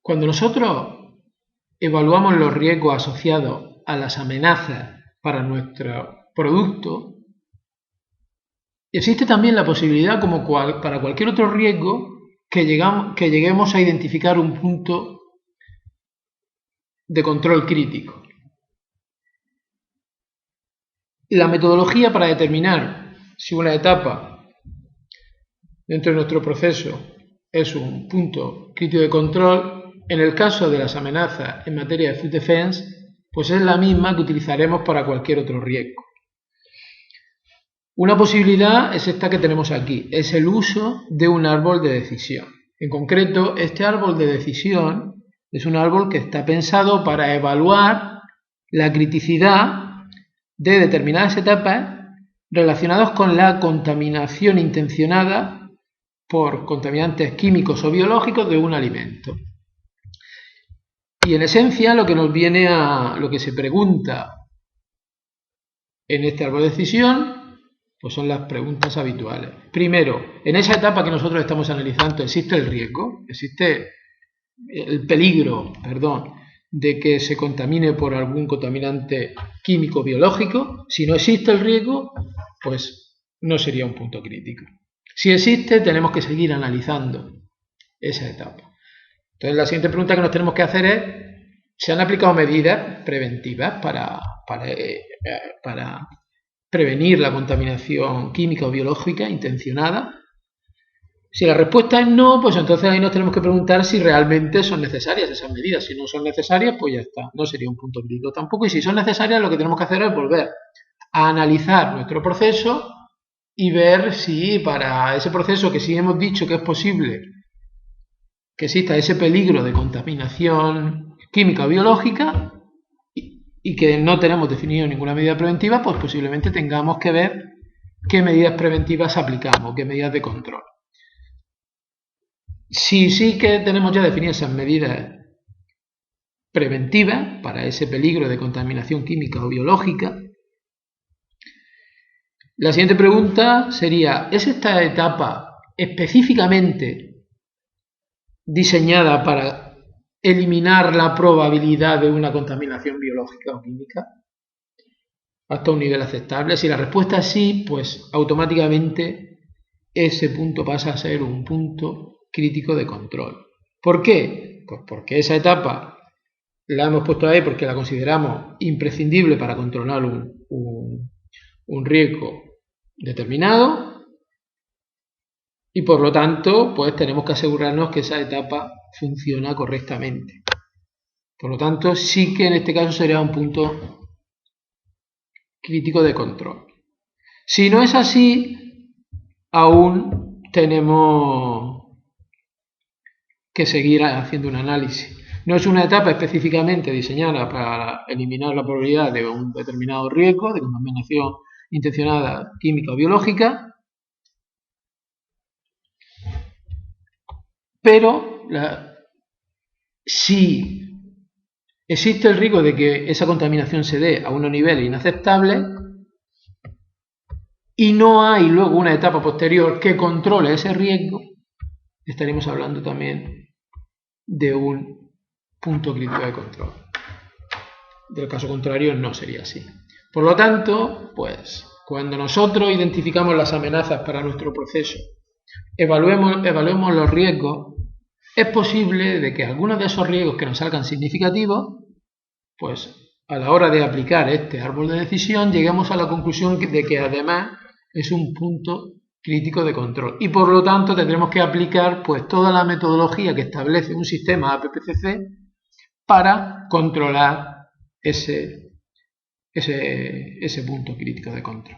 Cuando nosotros evaluamos los riesgos asociados a las amenazas para nuestro producto, existe también la posibilidad, como para cualquier otro riesgo, que lleguemos a identificar un punto de control crítico. La metodología para determinar si una etapa dentro de nuestro proceso es un punto crítico de control, en el caso de las amenazas en materia de food defense, pues es la misma que utilizaremos para cualquier otro riesgo. Una posibilidad es esta que tenemos aquí, es el uso de un árbol de decisión. En concreto, este árbol de decisión es un árbol que está pensado para evaluar la criticidad de determinadas etapas relacionadas con la contaminación intencionada por contaminantes químicos o biológicos de un alimento. Y en esencia lo que se pregunta en este árbol de decisión, pues son las preguntas habituales. Primero, en esa etapa que nosotros estamos analizando, ¿existe el riesgo? ¿Existe el peligro, de que se contamine por algún contaminante químico o biológico? Si no existe el riesgo, pues no sería un punto crítico. Si existe, tenemos que seguir analizando esa etapa. Entonces, la siguiente pregunta que nos tenemos que hacer es: ¿se han aplicado medidas preventivas para prevenir la contaminación química o biológica intencionada? Si la respuesta es no, pues entonces ahí nos tenemos que preguntar si realmente son necesarias esas medidas. Si no son necesarias, pues ya está, no sería un punto crítico tampoco. Y si son necesarias, lo que tenemos que hacer es volver a analizar nuestro proceso y ver si para ese proceso, que sí hemos dicho que es posible que exista ese peligro de contaminación química o biológica y que no tenemos definido ninguna medida preventiva, pues posiblemente tengamos que ver qué medidas preventivas aplicamos, qué medidas de control. Si sí que tenemos ya definidas esas medidas preventivas para ese peligro de contaminación química o biológica, la siguiente pregunta sería: ¿es esta etapa específicamente diseñada para eliminar la probabilidad de una contaminación biológica o química hasta un nivel aceptable? Si la respuesta es sí, pues automáticamente ese punto pasa a ser un punto crítico de control. ¿Por qué? Pues porque esa etapa la hemos puesto ahí porque la consideramos imprescindible para controlar un riesgo determinado, y por lo tanto pues tenemos que asegurarnos que esa etapa funciona correctamente. Por lo tanto, sí que en este caso sería un punto crítico de control. Si no es así, aún tenemos que seguir haciendo un análisis. No es una etapa específicamente diseñada para eliminar la probabilidad de un determinado riesgo de contaminación intencionada química o biológica, pero si existe el riesgo de que esa contaminación se dé a unos niveles inaceptables y no hay luego una etapa posterior que controle ese riesgo, estaremos hablando también de un punto crítico de control. Del caso contrario, no sería así. Por lo tanto, pues cuando nosotros identificamos las amenazas para nuestro proceso, evaluemos los riesgos, es posible de que algunos de esos riesgos que nos salgan significativos, pues a la hora de aplicar este árbol de decisión lleguemos a la conclusión de que además es un punto crítico de control, y por lo tanto tendremos que aplicar pues toda la metodología que establece un sistema APPCC para controlar ese punto crítico de control.